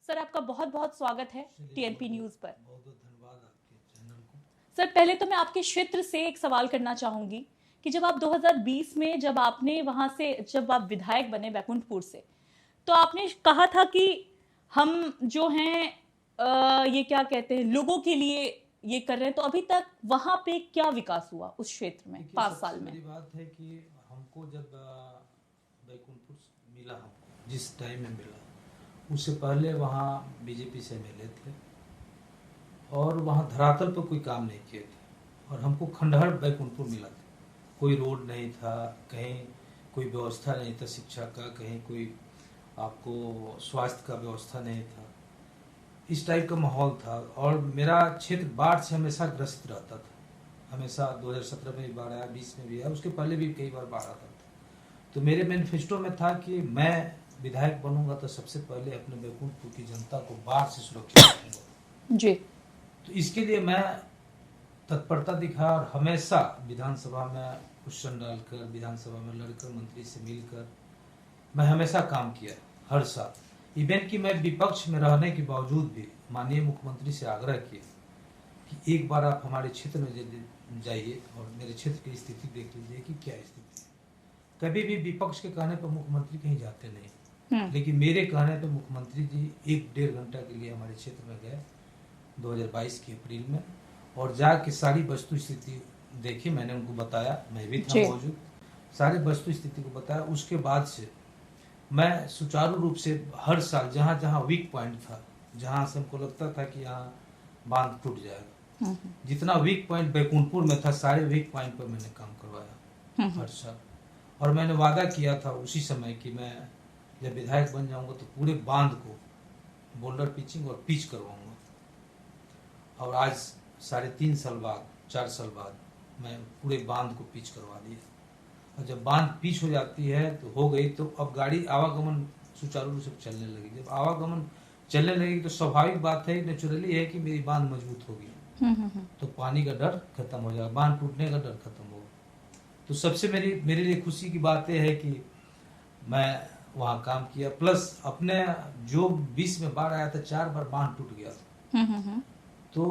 Sir, आपका बहुत बहुत स्वागत है टीएनपी न्यूज़ पर। बहुत बहुत धन्यवाद आपके चैनल को। सर, पहले तो मैं आपके क्षेत्र से एक सवाल करना चाहूँगी कि जब आप 2020 में जब आपने वहाँ से जब आप विधायक बने बैकुंठपुर से, तो आपने कहा था कि हम जो हैं ये क्या कहते हैं, लोगों के लिए ये कर रहे हैं। तो अभी तक वहाँ पे क्या विकास हुआ उस क्षेत्र में 5 साल में? मेरी बात है कि हमको जब बैकुंठपुर मिला, हमको जिस टाइम में मिला उससे पहले वहाँ बीजेपी से एमएलए थे और वहाँ धरातल पर कोई काम नहीं किए थे और हमको खंडहर बैकुंठपुर मिला था। कोई रोड नहीं था, कहीं कोई व्यवस्था नहीं था शिक्षा का, कहीं कोई आपको स्वास्थ्य का व्यवस्था नहीं था। इस टाइप का माहौल था और मेरा क्षेत्र बाढ़ से हमेशा ग्रसित रहता था। हमेशा 2017 में भी बाढ़ आया, 20 में भी आया, उसके पहले भी कई बार बाढ़ आता था। तो मेरे मैनिफेस्टो में था कि मैं विधायक बनूंगा तो सबसे पहले अपने बैकुंठपुर की जनता को बाढ़ से सुरक्षित रखूंगा जी। तो इसके लिए मैं तत्परता दिखा और हमेशा विधानसभा में क्वेश्चन डालकर, विधानसभा में लड़कर, मंत्री से मिलकर मैं हमेशा काम किया हर साल। इवन कि मैं विपक्ष में रहने के बावजूद भी माननीय मुख्यमंत्री से आग्रह किया कि एक बार आप हमारे क्षेत्र में जाइए और मेरे क्षेत्र की स्थिति देख लीजिए कि क्या स्थिति है। कभी भी विपक्ष के कहने पर मुख्यमंत्री कहीं जाते नहीं, लेकिन मेरे कहने पर मुख्यमंत्री जी 1-1.5 घंटा के लिए हमारे क्षेत्र में गए 2022 के अप्रैल में और जाके सारी वस्तु स्थिति देखी। मैंने उनको बताया, मैं भी था मौजूद, सारी वस्तु स्थिति को बताया। उसके बाद से मैं सुचारू रूप से हर साल जहाँ जहाँ वीक पॉइंट था, जहाँ से हमको लगता था कि यहाँ बांध टूट जाएगा, जितना वीक पॉइंट बैकुंठपुर में था सारे वीक पॉइंट पर मैंने काम करवाया हर साल। और मैंने वादा किया था उसी समय कि मैं जब विधायक बन जाऊंगा तो पूरे बांध को बोल्डर पिचिंग और पिच करवाऊंगा। और आज 3.5 साल बाद, 4 साल बाद मैं पूरे बांध को पिच करवा दिया। और जब बांध पिच हो जाती है तो हो गई, तो अब गाड़ी आवागमन सुचारू रूप से चलने लगी। जब आवागमन चलने लगी तो स्वाभाविक बात है, नेचुरली है कि मेरी बांध मजबूत होगी तो पानी का डर खत्म हो जाएगा, बांध टूटने का डर खत्म होगा। तो सबसे मेरे लिए खुशी की बात यह है कि मैं वहाँ काम किया, प्लस अपने जो 20 में बाढ़ आया था 4 बार बांध टूट गया था। तो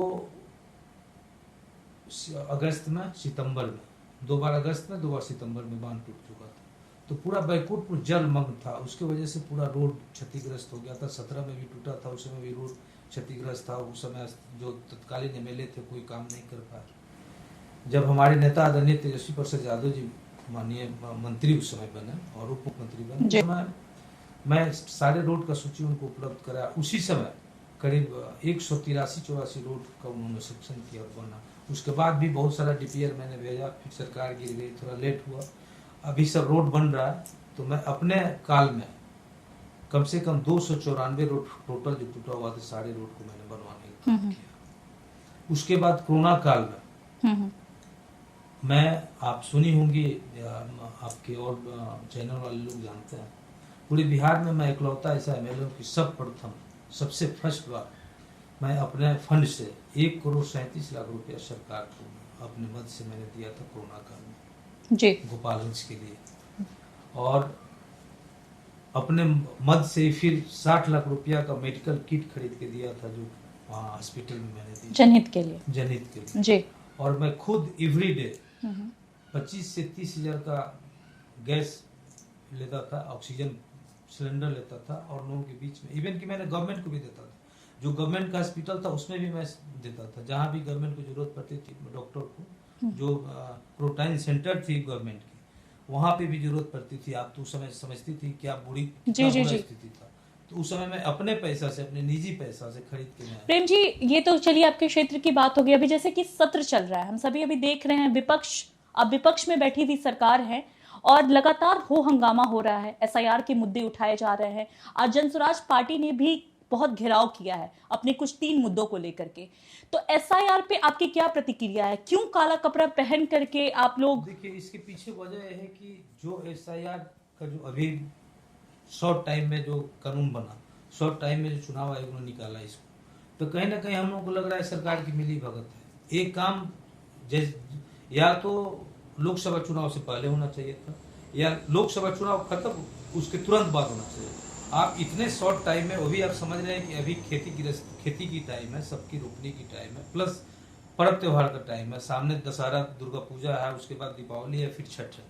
अगस्त में, सितंबर में, 2 बार अगस्त में, 2 बार सितंबर में बांध टूट चुका था। तो पूरा बैकुंठपुर जलमग्न था, उसके वजह से पूरा रोड क्षतिग्रस्त हो गया था। 17 में भी टूटा था, उस समय भी रोड क्षतिग्रस्त था। उस समय जो तत्कालीन एमएलए थे कोई काम नहीं कर पाए। जब हमारे नेता आदरणीय तेजस्वी प्रसाद यादव जी माननीय मंत्री उस समय बने और उप मुख्यमंत्री बने, मैं सारे रोड का सूची उनको उपलब्ध कराया। उसी समय करीब 183-84 रोड का उन्होंने सेक्शन किया और बना। उसके बाद भी बहुत सारा डीपीआर मैंने भेजा, फिर सरकार गिर गई, थोड़ा लेट हुआ, अभी सब रोड बन रहा है। तो मैं अपने काल में कम से कम 294 रोड टोटल जो टूटा हुआ था सारे रोड को मैंने बनवाने का काम किया। उसके बाद कोरोना काल में मैं, आप सुनी होंगी, आपके और चैनल वाले लोग जानते हैं, पूरे बिहार में मैं इकलौता ऐसा एमएलए हूँ कि सबसे फर्स्ट बार मैं अपने फंड से 1,37,00,000 रुपया सरकार को अपने मद से मैंने दिया था कोरोना काल में जी, गोपालगंज के लिए। और अपने मद से फिर 60 लाख रुपया का मेडिकल किट खरीद के दिया था, जो वहाँ हॉस्पिटल में मैंने दिया जनहित के लिए जी। और मैं खुद एवरीडे 25 से 30 हजार का गैस लेता था, ऑक्सीजन सिलेंडर लेता था और लोगों के बीच में, इवन कि मैंने गवर्नमेंट को भी देता था। जो गवर्नमेंट का हॉस्पिटल था उसमें भी मैं देता था, जहाँ भी गवर्नमेंट को जरूरत पड़ती थी डॉक्टर को, जो क्वारंटाइन सेंटर थी गवर्नमेंट की, वहाँ पे भी जरूरत पड़ती थी। आप तो उस समय समझती थी क्या बुरी स्थिति था, तो उस समय मैं अपने पैसा से, अपने निजी पैसा से खरीद के मैं। प्रेम जी, ये तो चलिए आपके क्षेत्र की बात होगी। अभी जैसे कि सत्र चल रहा है, हम सभी अभी देख रहे हैं, विपक्ष में बैठी हुई सरकार है और लगातार हंगामा हो रहा है, एसआईआर के मुद्दे उठाए जा रहे हैं। आज जनसुराज पार्टी ने भी बहुत घेराव किया है अपने कुछ 3 मुद्दों को लेकर के। तो एसआईआर पे आपकी क्या प्रतिक्रिया है? क्यों काला कपड़ा पहन करके आप लोग? देखिए, इसके पीछे वजह है कि जो एसआईआर का जो अभी शॉर्ट टाइम में जो कानून बना, शॉर्ट टाइम में जो चुनाव आयोग ने निकाला इसको, तो कहीं ना कहीं हम लोगों को लग रहा है सरकार की मिली भगत है। एक काम या तो लोकसभा चुनाव से पहले होना चाहिए था, या लोकसभा चुनाव खत्म उसके तुरंत बाद होना चाहिए। आप इतने शॉर्ट टाइम में, वो भी आप समझ रहे हैं कि अभी खेती की टाइम है, सबकी रोपने की टाइम है, प्लस पर्व त्योहार का टाइम है, सामने दशहरा दुर्गा पूजा है, उसके बाद दीपावली है, फिर छठ है।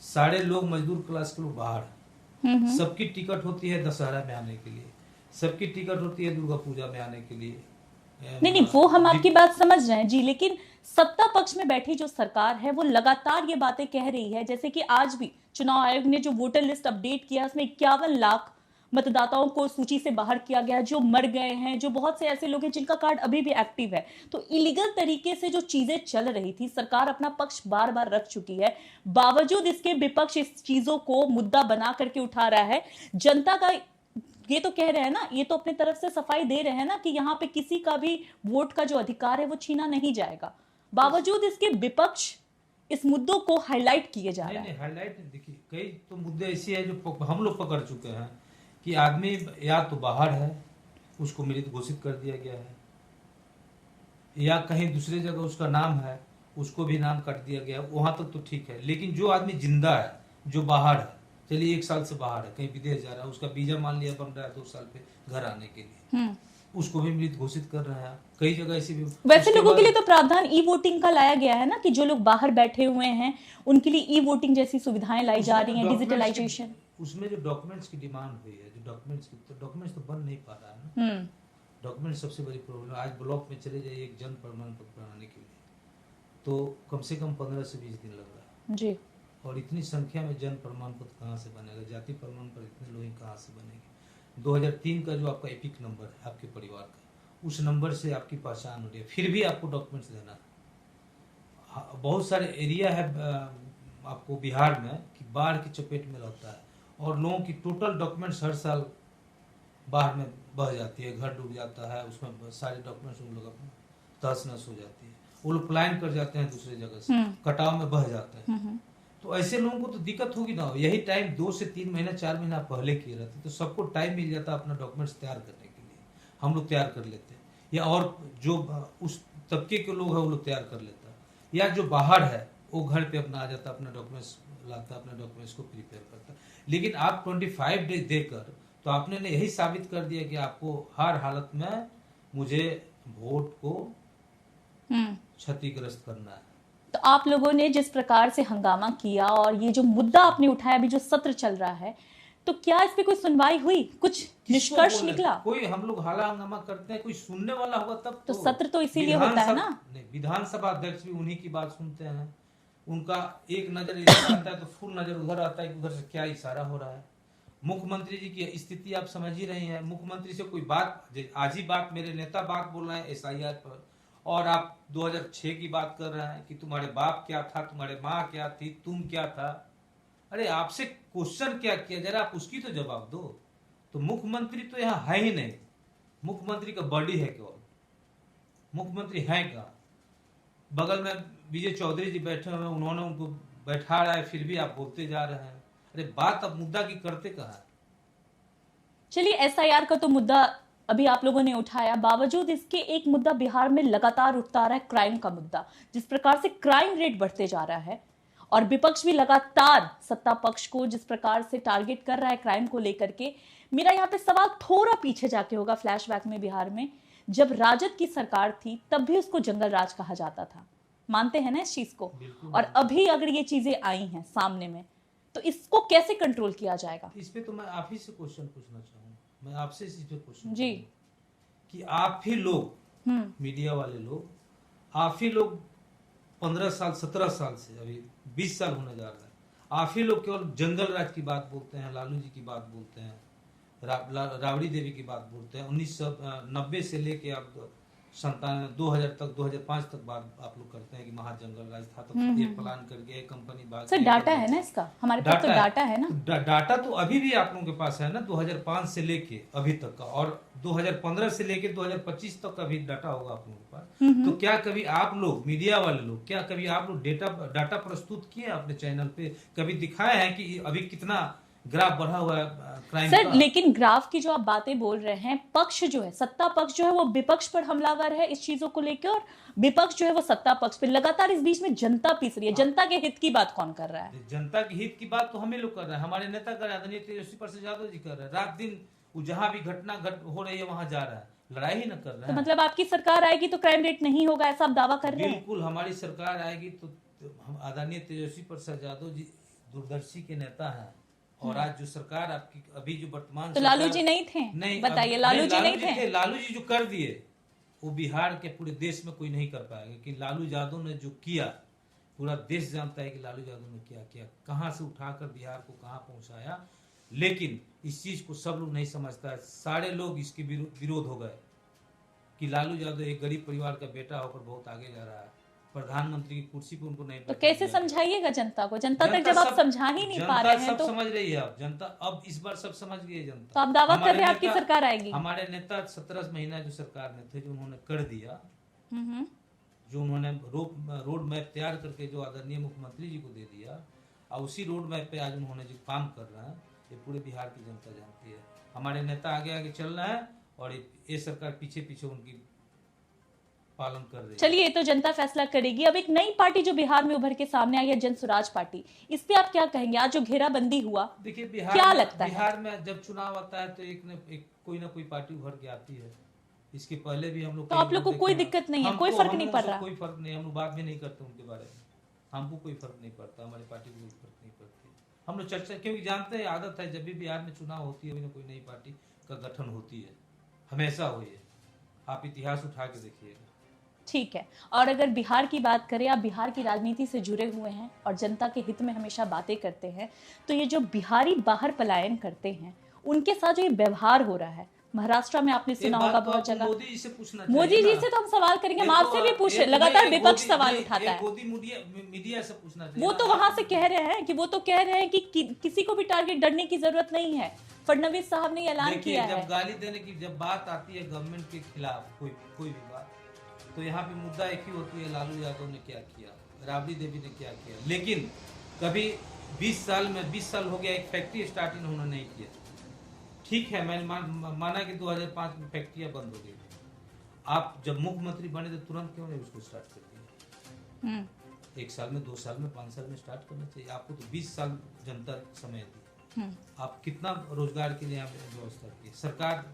सारे लोग मजदूर क्लास के लोग बाहर हैं। सबकी टिकट होती है दशहरा में आने के लिए, सबकी टिकट होती है दुर्गा पूजा में आने के लिए। नहीं, वो हम आपकी बात समझ रहे हैं जी, लेकिन सत्ता पक्ष में बैठी जो सरकार है वो लगातार ये बातें कह रही है, जैसे कि आज भी चुनाव आयोग ने जो वोटर लिस्ट अपडेट किया उसमें 51 लाख मतदाताओं को सूची से बाहर किया गया, जो मर गए हैं, जो बहुत से ऐसे लोग हैं जिनका कार्ड अभी भी एक्टिव है। तो इलीगल तरीके से जो चीजें चल रही थी, सरकार अपना पक्ष बार बार रख चुकी है, बावजूद इसके विपक्ष इस चीजों को मुद्दा बना करके उठा रहा है। जनता का ये तो कह रहे हैं ना, ये तो अपनी तरफ से सफाई दे रहे हैं ना कि यहाँ पे किसी का भी वोट का जो अधिकार है वो छीना नहीं जाएगा, बावजूद इसके विपक्ष इस मुद्दों को हाईलाइट किए जा रहे हैं। नहीं, हाईलाइट देखिए, कई तो मुद्दे ऐसे हैं जो हम लोग पकड़ चुके हैं कि आदमी या तो बाहर है, उसको मृत घोषित कर दिया गया है, या कहीं दूसरे जगह उसका नाम है, उसको भी नाम काट दिया गया है, वहां तक तो ठीक है। लेकिन जो आदमी जिंदा है, जो बाहर है, चलिए 1 साल से बाहर है, कहीं विदेश जा रहा है, उसका वीजा मान लिया बन रहा है 2 साल पे घर आने के लिए, उसको भी मृत घोषित कर रहे हैं। कई जगह ऐसी भी। वैसे लोगों के लिए तो प्रावधान ई वोटिंग का लाया गया है ना, कि जो लोग बाहर बैठे हुए हैं उनके लिए ई वोटिंग जैसी सुविधाएं लाई जा रही हैं, डिजिटलाइजेशन। उसमें जो डॉक्यूमेंट्स की डिमांड हुई है, जो डॉक्यूमेंट्स तो बन नहीं पा रहा है ना। डॉक्यूमेंट सबसे बड़ी प्रॉब्लम। आज ब्लॉक में चले जाइए एक जन प्रमाण पत्र बनाने के लिए, तो कम से कम 15 से 20 दिन लग रहा है जी। और इतनी संख्या में जन प्रमाण पत्र कहाँ से बनेगा, जाति प्रमाण पत्र इतने लोग कहाँ से बनेंगे। 2003 का जो आपका एपिक नंबर है आपके परिवार का, उस नंबर से आपकी पहचान हो रही है, फिर भी आपको डॉक्यूमेंट्स देना है। बहुत सारे एरिया है आपको बिहार में कि बाढ़ की चपेट में रहता है और लोगों की टोटल डॉक्यूमेंट्स हर साल बाढ़ में बह जाती है, घर डूब जाता है, उसमें सारे डॉक्यूमेंट्स उन लोग तहस नहस हो जाती है, वो लोग पलायन कर जाते हैं दूसरे जगह से, कटाव में बह जाते हैं। तो ऐसे लोगों को तो दिक्कत होगी ना। यही टाइम 2 से 3 महीना 4 महीना पहले किए रहते तो सबको टाइम मिल जाता अपना डॉक्यूमेंट्स तैयार करने के लिए, हम लोग तैयार कर लेते, या और जो उस तबके के लोग हैं वो लोग तैयार कर लेता, या जो बाहर है वो घर पे अपना आ जाता, अपना डॉक्यूमेंट्स लाता, अपने डॉक्यूमेंट्स को प्रिपेयर करता। लेकिन आप 25 डेज देकर तो आपने ने यही साबित कर दिया कि आपको हर हालत में मुझे वोट को क्षतिग्रस्त करना है। तो आप लोगों ने जिस प्रकार से हंगामा किया और ये जो मुद्दा आपने उठाया, अभी जो सत्र चल रहा है, तो क्या इस पे कोई सुनवाई हुई, कुछ निष्कर्ष निकला? कोई, हम लोग हाला हंगामा करते हैं, कोई सुनने वाला होगा तब तो सत्र तो इसीलिए होता है ना। नहीं, विधानसभा अध्यक्ष भी उन्हीं की बात सुनते हैं, उनका एक नजर इधर आता है तो फुल नजर उधर आता है, उधर से क्या इशारा हो रहा है। मुख्यमंत्री जी की स्थिति आप समझ ही रही हैं, मुख्यमंत्री से कोई बात, आज ही बात मेरे नेता बात बोल रहे हैं SIR पर, और आप 2006 की बात कर रहे हैं कि तुम्हारे बाप क्या था, तुम्हारे माँ क्या थी, तुम क्या था। अरे आपसे क्वेश्चन क्या किया, जरा आप उसकी तो जवाब दो। तो मुख्यमंत्री तो यहाँ है ही नहीं, मुख्यमंत्री का बॉडी है केवल, मुख्यमंत्री है क्या। बगल में विजय चौधरी जी बैठे हुए हैं, उन्होंने उनको बैठा रहा है, फिर भी आप बोलते जा रहे हैं। अरे बात अब मुद्दा की करते कहाँ है। चलिए, SIR का तो मुद्दा अभी आप लोगों ने उठाया, बावजूद इसके एक मुद्दा बिहार में लगातार उठता रहा है, क्राइम का मुद्दा। जिस प्रकार से क्राइम रेट बढ़ते जा रहा है और विपक्ष भी लगातार सत्ता पक्ष को जिस प्रकार से टारगेट कर रहा है क्राइम को लेकर के, मेरा यहाँ पे सवाल थोड़ा पीछे जाके होगा, फ्लैशबैक में। बिहार में जब राजद की सरकार थी तब भी उसको जंगल राज कहा जाता था, मानते हैं ना इस चीज को? और अभी अगर ये चीजें आई हैं सामने में, तो इसको कैसे कंट्रोल किया जाएगा? इस पे तो मैं आप ही से क्वेश्चन पूछना चाहूँ, मैं आपसे इस पे क्वेश्चन जी, कि आप ही लोग, मीडिया वाले लोग, आप ही लोग 15 साल 17 साल से अभी 20 साल होने जा रहा है, आप ही लोग केवल जंगल राज की बात बोलते हैं, लालू जी की बात बोलते हैं, राबड़ी देवी की बात बोलते हैं। 1990 से लेके आप 2000 तक 2005 तक बात आप लोग करते हैं कि महाजंगल राज था, तो ये प्लान करके कंपनी बात। सर डाटा है ना इसका, हमारे पास तो डाटा है ना। डाटा तो अभी भी आप लोगों के पास है ना, 2005 से लेके अभी तक का, और 2015 से लेके 2025 तक का भी डाटा होगा आप लोगों के पास। तो क्या कभी आप लोग, मीडिया वाले लोग, क्या कभी आप लोग डाटा प्रस्तुत किए अपने चैनल पे, कभी दिखाए हैं कि अभी कितना ग्राफ बढ़ा हुआ है क्राइम सर का। लेकिन ग्राफ की जो आप बातें बोल रहे हैं, पक्ष जो है, सत्ता पक्ष जो है वो विपक्ष पर हमलावर है इस चीजों को लेकर, और विपक्ष जो है वो सत्ता पक्ष पे लगातार इस बीच में जनता पीस रही है। जनता के हित की बात कौन कर रहा है? जनता के हित की बात तो हमें लोग कर रहे हैं, हमारे नेता कर रहे हैं, आदरणीय तेजस्वी प्रसाद यादव जी कर रहे हैं। रात दिन वो जहां भी घटना हो रही है वहां जा रहा है, लड़ाई ही न कर रहे तो हैं। मतलब आपकी सरकार आएगी तो क्राइम रेट नहीं होगा, ऐसा आप दावा कर रहे हैं? बिल्कुल, हमारी सरकार आएगी तो हम आदरणीय तेजस्वी प्रसाद यादव जी दूरदर्शी के नेता हैं, और आज जो सरकार आपकी अभी जो वर्तमान तो लालू जी नहीं थे? नहीं बताइए, लालू जी नहीं थे? लालू जी जो कर दिए वो बिहार के पूरे देश में कोई नहीं कर पाएगा, कि लालू यादव ने जो किया पूरा देश जानता है कि लालू यादव ने क्या किया, कहां से उठाकर बिहार को कहां पहुंचाया। लेकिन इस चीज को सब लोग नहीं समझता है, सारे लोग इसके विरोध हो गए कि लालू यादव एक गरीब परिवार का बेटा होकर बहुत आगे जा रहा है, प्रधानमंत्री की कुर्सी पे उनको नहीं। तो कैसे समझाइएगा जनता को? जनता तक जब आप समझा ही नहीं पा रहे हैं तो समझ रही है अब जनता, अब इस बार सब समझ गई है जनता। तो आप दावा कर रहे हैं आपकी सरकार आएगी? हमारे नेता 17 महीना जो सरकार में थे, जो उन्होंने कर दिया, हम्म। जो उन्होंने रोड मैप तैयार करके जो आदरणीय मुख्यमंत्री जी को दे दिया, और उसी रोड मैप पे आज उन्होंने जो काम कर रहे हैं ये पूरे बिहार की जनता जानती है। हमारे नेता आगे आगे चल रहे हैं और ये सरकार पीछे पीछे उनकी पालन कर रही है। चलिए, ये तो जनता फैसला करेगी। अब एक नई पार्टी जो बिहार में उभर के सामने आई है, जन स्वराज पार्टी, इस पे आप क्या कहेंगे? आज जो घेराबंदी हुआ, देखिए क्या लगता है? बिहार में जब चुनाव आता है तो एक कोई ना कोई पार्टी उभर के आती है। इसके पहले भी हम लोग, तो आप लोग को कोई दिक्कत नहीं है, कोई फर्क नहीं पड़ रहा? कोई फर्क नहीं, हम लोग बात भी नहीं करते उनके बारे में, हमको कोई फर्क नहीं पड़ता, हमारी पार्टी को कोई फर्क नहीं पड़ती। हम लोग चर्चा, क्योंकि जानते हैं आदत है, जब भी बिहार में चुनाव होती है कोई नई पार्टी का गठन होती है, हमेशा हुई है, आप इतिहास उठा के देखिएगा। ठीक है। और अगर बिहार की बात करें, आप बिहार की राजनीति से जुड़े हुए हैं और जनता के हित में हमेशा बातें करते हैं, तो ये जो बिहारी बाहर पलायन करते हैं उनके साथ जो ये व्यवहार हो रहा है, महाराष्ट्र में आपने सुना होगा बहुत जगह। मोदी जी से पूछना, मोदी जी से तो हम सवाल करेंगे, हम आपसे भी पूछ, लगातार विपक्ष सवाल उठाता है। मोदी मीडिया से पूछना चाहिए। वो तो वहां से कह रहे हैं कि किसी को भी टारगेट डरने की जरूरत नहीं है। फडणवीस साहब ने ऐलान किया है। जब गाली देने की जब बात आती है गवर्नमेंट के खिलाफ कोई भी बात, तो यहाँ पे मुद्दा एक ही होती है, लालू यादव ने क्या किया, राबड़ी देवी ने क्या किया। लेकिन कभी 20 साल हो गया एक फैक्ट्री स्टार्ट इन्होंने नहीं किया। ठीक है, मैंने माना कि 2005 में फैक्ट्रियां बंद हो गई, आप जब मुख्यमंत्री बने तो तुरंत क्यों नहीं उसको स्टार्ट कर दिया? 1 साल में, 2 साल में, 5 साल में स्टार्ट करना चाहिए। आपको तो 20 साल जनता समय दी, आप कितना रोजगार के लिए यहाँ व्यवस्था की। सरकार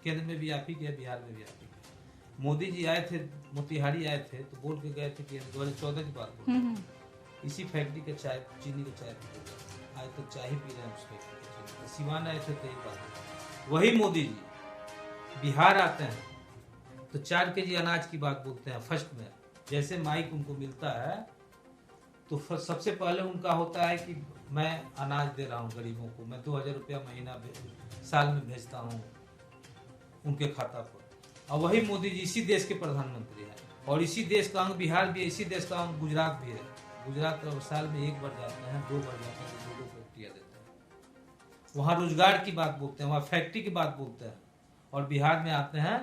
केंद्र में भी आप ही किया, बिहार में भी आप ही किया। मोदी जी आए थे, मोतिहारी आए थे तो बोल के गए थे कि 2014 की बात बोल, इसी फैक्ट्री का चाय, चीनी का चाय पी रहे, आज तो चाय ही पी रहे हैं उस फैक्ट्री का। सिवान आए थे तो यही बात। वही मोदी जी बिहार आते हैं तो 4 केजी अनाज की बात बोलते हैं फर्स्ट में, जैसे माइक उनको मिलता है तो सबसे पहले उनका होता है कि मैं अनाज दे रहा हूँ गरीबों को, मैं 2000 रुपया महीना साल में भेजता हूँ उनके खाता पर। और वही मोदी जी इसी देश के प्रधानमंत्री हैं, और इसी देश का अंग बिहार भी है, इसी देश का अंग गुजरात भी है। गुजरात तो साल में 1 बार जाते हैं, 2 बार जाते हैं, 2 फैक्ट्रियाँ देते हैं। वहाँ रोजगार की बात बोलते हैं, वहाँ फैक्ट्री की बात बोलते हैं, और बिहार में आते हैं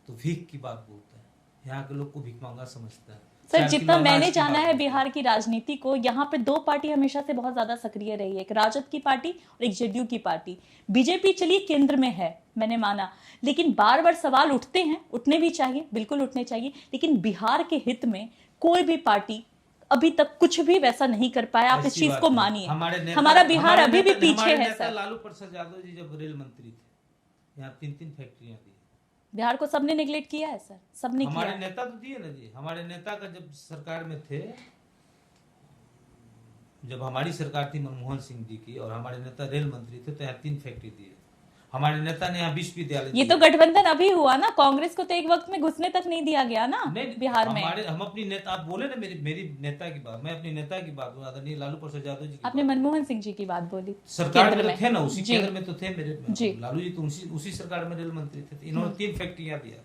तो भीख की बात बोलते हैं। यहाँ के लोग को भीख मांगा समझते हैं। सर, जितना मैंने जाना है बिहार की राजनीति को, यहाँ पे 2 पार्टी हमेशा से बहुत ज्यादा सक्रिय रही है, एक राजद की पार्टी और एक जेडीयू की पार्टी। बीजेपी चलिए केंद्र में है, मैंने माना, लेकिन बार बार सवाल उठते हैं, उठने भी चाहिए, बिल्कुल उठने चाहिए, लेकिन बिहार के हित में कोई भी पार्टी अभी तक कुछ भी वैसा नहीं कर पाया। आप इस चीज को मानिए, हमारा बिहार अभी भी पीछे है। सर, लालू प्रसाद यादव जी जब रेल मंत्री थे, यहाँ 3 फैक्ट्रियां दी, बिहार को सबने नेग्लेक्ट किया है। सर, सबने किया। हमारे नेता तो दिए ना जी, हमारे नेता का जब सरकार में थे, जब हमारी सरकार थी मनमोहन सिंह जी की, और हमारे नेता रेल मंत्री थे, तो यहाँ 3 फैक्ट्री दिए हमारे नेता ने। यहाँ विश्वविद्यालय, ये तो गठबंधन अभी हुआ ना, कांग्रेस को तो एक वक्त में घुसने तक नहीं दिया गया ना बिहार में। हम अपनी नेता, आप बोले ना मेरी नेता की बात, मैं अपनी नेता की बात बोला, आदरणीय लालू प्रसाद यादव जी। आपने मनमोहन सिंह जी की बात बोली, सरकार में तो थे ना, उसी केंद्र में तो थे मेरे लालू जी, तो उसी सरकार में रेल मंत्री थे। इन्होंने 3 फैक्ट्रियां दिया।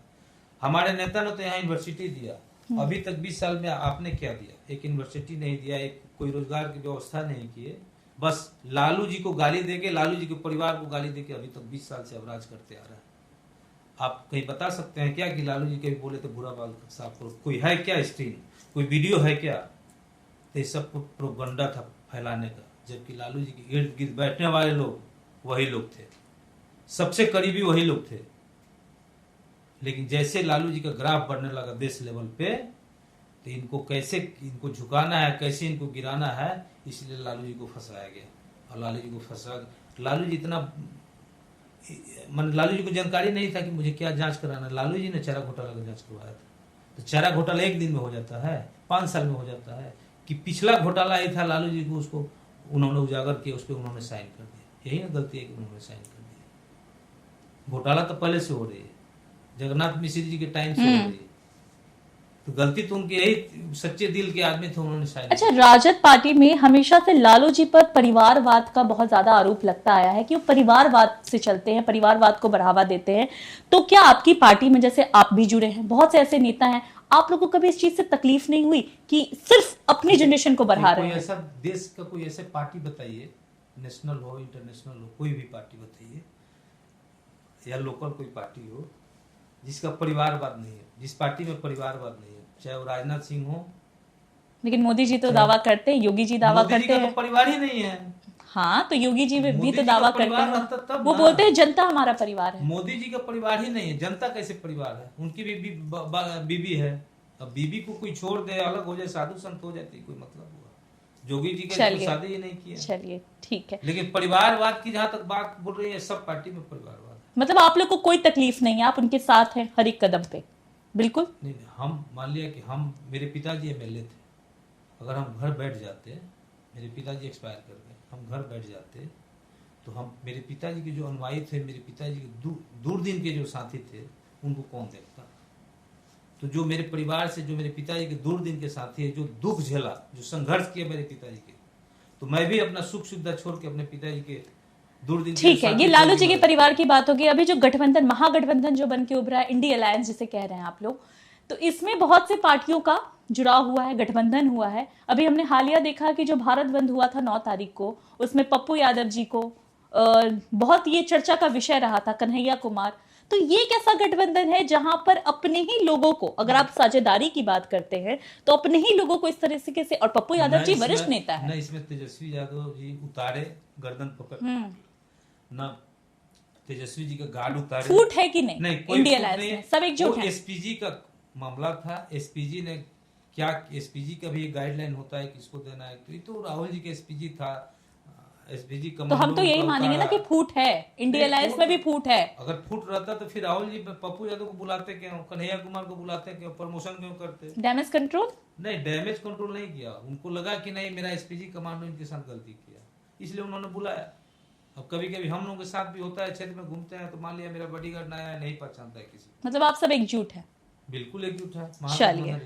हमारे नेता ने तो यहाँ यूनिवर्सिटी दिया। अभी तक 20 साल में आपने क्या दिया? एक यूनिवर्सिटी नहीं दिया, एक कोई रोजगार की व्यवस्था नहीं किए, बस लालू जी को गाली देके, लालू जी के परिवार को गाली देके अभी तक 20 साल से अवराज करते आ रहा है। आप कहीं बता सकते हैं क्या कि लालू जी कभी बोले तो बुरा बाल साफ करो? कोई है क्या स्क्रीन, कोई वीडियो है क्या? तो ये सब प्रोपगंडा था फैलाने का। जबकि लालू जी के इर्द गिर्द बैठने वाले लोग वही लोग थे, सबसे करीबी वही लोग थे। लेकिन जैसे लालू जी का ग्राफ बढ़ने लगा देश लेवल पे, तो इनको कैसे इनको झुकाना है, कैसे इनको गिराना है, इसलिए लालू जी को फंसाया गया। और लालू जी को फंसा, लालू जी इतना लालू जी को जानकारी नहीं था कि मुझे क्या जांच कराना है। लालू जी ने चारा घोटाला का जांच करवाया था। तो चारा घोटाला एक दिन में हो जाता है, 5 साल में हो जाता है। कि पिछला घोटाला ही था, लालू जी को उसको उन्होंने उजागर किया, उस पर उन्होंने साइन कर दिया। यही ना गलती है कि उन्होंने साइन कर दिया। घोटाला तो पहले से हो रही है, जगन्नाथ मिश्र जी के टाइम से हो रही है। तो गलती तो उनकी, यही सच्चे दिल के आदमी थे, उन्होंने साइन। अच्छा, राजद पार्टी में हमेशा से लालू जी पर परिवारवाद का बहुत ज्यादा आरोप लगता आया है कि वो परिवारवाद से चलते हैं, परिवारवाद को बढ़ावा देते हैं। तो क्या आपकी पार्टी में, जैसे आप भी जुड़े हैं, बहुत से ऐसे नेता हैं, आप लोगों को कभी इस चीज से तकलीफ नहीं हुई कि सिर्फ अपनी जनरेशन को बढ़ा रहे हैं? ऐसा देश का कोई ऐसे पार्टी बताइए, नेशनल हो इंटरनेशनल हो, कोई भी पार्टी बताइए या लोकल कोई पार्टी हो जिसका परिवारवाद नहीं है, जिस पार्टी में परिवारवाद नहीं है, चाहे वो राजनाथ सिंह हो। लेकिन मोदी जी तो दावा करते हैं, योगी जी दावा करते हैं, तो परिवार ही नहीं है। हाँ, तो योगी जी भी तो दावा करते हैं, वो बोलते हैं जनता हमारा परिवार है। मोदी जी का परिवार ही नहीं है, जनता कैसे परिवार है? उनकी बीबी है। अब बीबी को कोई छोड़ दे, अलग हो जाए, साधु संत हो जाती, कोई मतलब हुआ? जोगी जी का शादी ही नहीं किया। चलिए ठीक है, लेकिन परिवारवाद की जहां तक बात बोल रही है, सब पार्टी में परिवारवाद, मतलब आप लोग को कोई तकलीफ नहीं है, आप उनके साथ हैं हर एक कदम पे? बिल्कुल नहीं। हम मान लिया कि हम, मेरे पिताजी एमएलए थे, अगर हम घर बैठ जाते, मेरे पिताजी एक्सपायर कर गए, हम घर बैठ जाते, तो हम, मेरे पिताजी के जो अनुयायी थे, मेरे पिताजी के दूरदीन के जो साथी थे, उनको कौन देखता? तो जो मेरे परिवार से, जो मेरे पिताजी के दूरदीन के साथी है, जो दुख झेला, जो संघर्ष किया मेरे पिताजी के, तो मैं भी अपना सुख सुविधा छोड़ के अपने पिताजी के दूरदीन। ठीक है, ये लालू जी के परिवार की बात होगी। अभी जो गठबंधन, महागठबंधन जो बन के उभरा है, इंडिया अलायंस जिसे कह रहे हैं आप लोग, तो इसमें बहुत से पार्टियों का जुड़ाव हुआ है, गठबंधन हुआ है। अभी हमने हालिया देखा कि जो भारत बंद हुआ था 9 तारीख को, उसमें पप्पू यादव जी को बहुत ये चर्चा का विषय रहा था, कन्हैया कुमार। तो ये कैसा गठबंधन है जहां पर अपने ही लोगों को, अगर आप साझेदारी की बात करते हैं तो अपने ही लोगों को इस तरीके से, और पप्पू यादव जी वरिष्ठ नेता है। इसमें तेजस्वी यादव जी उतारे, गर्दन पकड़ ना, तेजस्वी जी का गार्ड उतारे। फूट है कि नहीं? इंडिया अलायंस में सब एकजुट हैं। एसपीजी का मामला था, एसपीजी ने क्या, एसपीजी का भी एक गाइडलाइन होता है किसको देना है, तो राहुल जी का एसपीजी था, एसपीजी का। तो हम तो यही मानेंगे ना कि फूट है, इंडिया अलायंस में भी फूट है। अगर फूट रहता तो फिर राहुल जी पप्पू यादव को बुलाते क्यों, कन्हैया कुमार को बुलाते क्यों, प्रमोशन क्यों करते? डैमेज कंट्रोल नहीं, डैमेज कंट्रोल नहीं किया। उनको लगा कि नहीं, मेरा एसपीजी कमांडो इनके साथ गलती किया, इसलिए उन्होंने बुलाया। अब कभी कभी हम लोगों के साथ भी होता है, क्षेत्र में घूमते हैं, तो मान लिया मेरा बॉडीगार्ड नया नहीं पहचानता है किसी, मतलब आप सब एकजुट है? बिल्कुल एकजुट है। चलिए,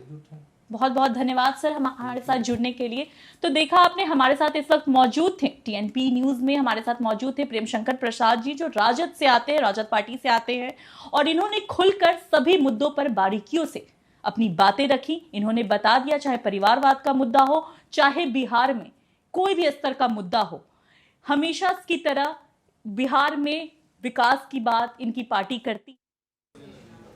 बहुत बहुत धन्यवाद सर हमारे साथ जुड़ने के लिए। तो देखा आपने, हमारे साथ इस वक्त मौजूद थे, टीएनपी न्यूज में हमारे साथ मौजूद थे प्रेम शंकर प्रसाद जी, जो राजद से आते हैं, राजद पार्टी से आते हैं, और इन्होंने खुलकर सभी मुद्दों पर बारीकियों से अपनी बातें रखी। इन्होंने बता दिया, चाहे परिवारवाद का मुद्दा हो, चाहे बिहार में कोई भी स्तर का मुद्दा हो, हमेशा की तरह बिहार में विकास की बात इनकी पार्टी करती।